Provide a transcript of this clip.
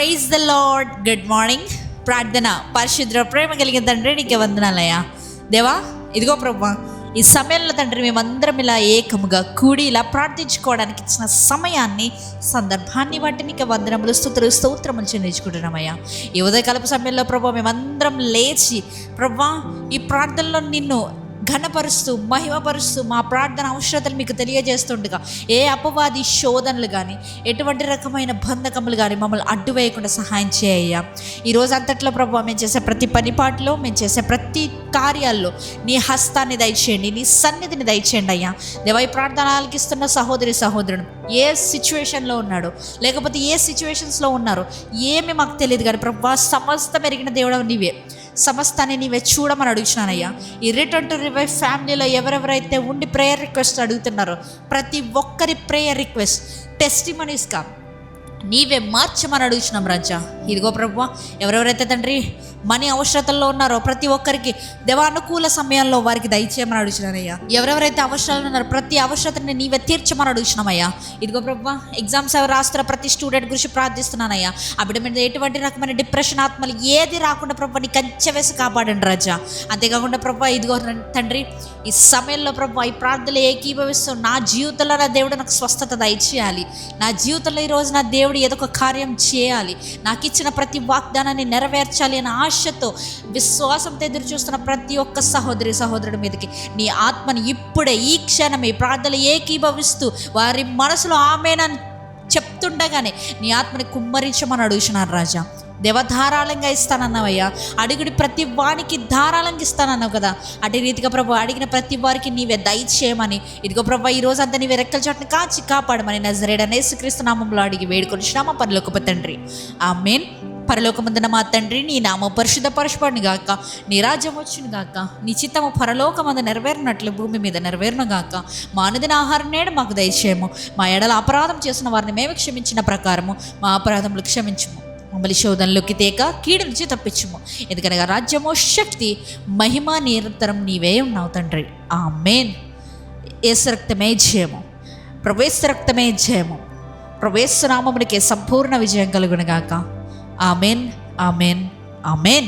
Praise the lord. Good morning. ప్రార్థన. పరిశుద్ర ప్రేమ కలిగిన తండ్రి, నీకే వందనాలయ్యా. దేవా, ఇదిగో ప్రభా, ఈ సమయంలో తండ్రి మేమందరం ఇలా ఏకముగా కూడి ఇలా ప్రార్థించుకోవడానికి ఇచ్చిన సమయాన్ని, సందర్భాన్ని బట్టి నీకు వందనములు, స్తుతులు, స్తోత్రములు చెల్లించుకుంటున్నామయ్యా. ఈ ఉదయకాలపు సమయంలో ప్రభా మేమందరం లేచి ప్రభా ఈ ప్రార్థనలో నిన్ను ఘనపరుస్తూ మహిమపరుస్తూ మా ప్రార్థన అవసరతలు మీకు తెలియజేస్తుండగా ఏ అపవాది శోధనలు కానీ ఎటువంటి రకమైన బంధకములు కానీ మమ్మల్ని అడ్డు వేయకుండా సహాయం చేయ్యా. ఈరోజు అంతట్లో ప్రభావ మేము చేసే ప్రతి పనిపాటులో, మేము చేసే ప్రతి కార్యాల్లో నీ హస్తాన్ని దయచేయండి, నీ సన్నిధిని దయచేయండి అయ్యా. దేవా, ఈ ప్రార్థన ఆలకిస్తున్న సహోదరి సహోదరుడు ఏ సిచ్యువేషన్లో ఉన్నాడో, లేకపోతే ఏ సిచ్యువేషన్స్లో ఉన్నారో ఏమి మాకు తెలియదు కానీ ప్రభా సమస్తం ఎరిగిన దేవుడు నీవే, సమస్తాన్ని నీవే చూడమని అడుగుతున్నానయ్యా. ఈ రిటర్న్ టు రివైవ్ ఫ్యామిలీలో ఎవరెవరైతే ఉండి ప్రేయర్ రిక్వెస్ట్ అడుగుతున్నారో ప్రతి ఒక్కరి ప్రేయర్ రిక్వెస్ట్ టెస్టిమనీస్గా నీవే మార్చమని అడుగుతున్నాం రాజా. ఇదిగో ప్రభువా, ఎవరెవరైతే తండ్రి మనీ అవసరతల్లో ఉన్నారో ప్రతి ఒక్కరికి దేవానుకూల సమయంలో వారికి దయచేయమని అడుగుతున్నానయ్యా. ఎవరెవరైతే అవసరాలు ఉన్నారో ప్రతి అవసరతని నీవే తీర్చమని అడుగుతున్నామయ్యా. ఇదిగో ప్రభువా, ఎగ్జామ్స్ ఎవరు రాస్తారో ప్రతి స్టూడెంట్ గురించి ప్రార్థిస్తున్నానయ్యా. ఆ బిడ్డ మీద ఎటువంటి రకమైన డిప్రెషన్ ఆత్మలు ఏది రాకుండా ప్రభు నీ కంచె వేసి కాపాడండి రాజా. అంతేకాకుండా ప్రభు ఇదిగో తండ్రి ఈ సమయంలో ప్రభు ఈ ప్రార్థనలు ఏకీభవిస్తూ నా జీవితంలో నా దేవుడు నాకు స్వస్థత దయచేయాలి, నా జీవితంలో ఈరోజు నా దేవుడు ఏదో ఒక కార్యం చేయాలి, నాకు ఇచ్చిన ప్రతి వాగ్దానాన్ని నెరవేర్చాలి అనే ఆశతో విశ్వాసంతో ఎదురు చూస్తున్న ప్రతి ఒక్క సహోదరి సహోదరుడి మీదకి నీ ఆత్మని ఇప్పుడే ఈ క్షణమే ప్రార్థనలు ఏకీభవిస్తూ వారి మనసులో ఆమేనని చెప్తుండగానే నీ ఆత్మని కుమ్మరించమని అడుగుతున్నాను రాజా. దేవ, ధారాళంగా ఇస్తానన్నావయ్యా. అడుగుడి ప్రతి వానికి ధారాళంగా ఇస్తానన్నావు కదా, అటు రీతిగా ప్రభు అడిగిన ప్రతి వారికి నీవే దయచేయమని ఇదిగో ప్రభు ఈ రోజు అంతా నీవే రెక్కల చాటుని కాచి కాపాడమని నజరేయుడైన యేసుక్రీస్తు నామములో అడిగి వేడుకొనిచున్నాము పరలోకపు తండ్రి, ఆమేన్. పరలోకమందున మా తండ్రి, నీ నామము పరిశుద్ధపరచబడును గాక, నీ రాజ్యం వచ్చును గాక, నీ చిత్తము పరలోకమందు నెరవేరినట్లు భూమి మీద నెరవేరును గాక. మా అనుదిన ఆహారం నేడు మాకు దయచేయము, మా ఎడల అపరాధం చేసిన వారిని మేము క్షమించిన ప్రకారము మా అపరాధములు క్షమించుము, మమ్మల్ని శోధనలోకి తేక కీడు నుంచి తప్పించుము, ఎందుకనగా రాజ్యము, శక్తి, మహిమ నిరంతరం నీవే ఉన్నావు తండ్రి, ఆమేన్. యేసు రక్తమే జయము, ప్రభు యేసు రక్తమే జయము, ప్రభు యేసు నామమునకే సంపూర్ణ విజయం కలుగును గాక. ఆమేన్, ఆమేన్, ఆమేన్.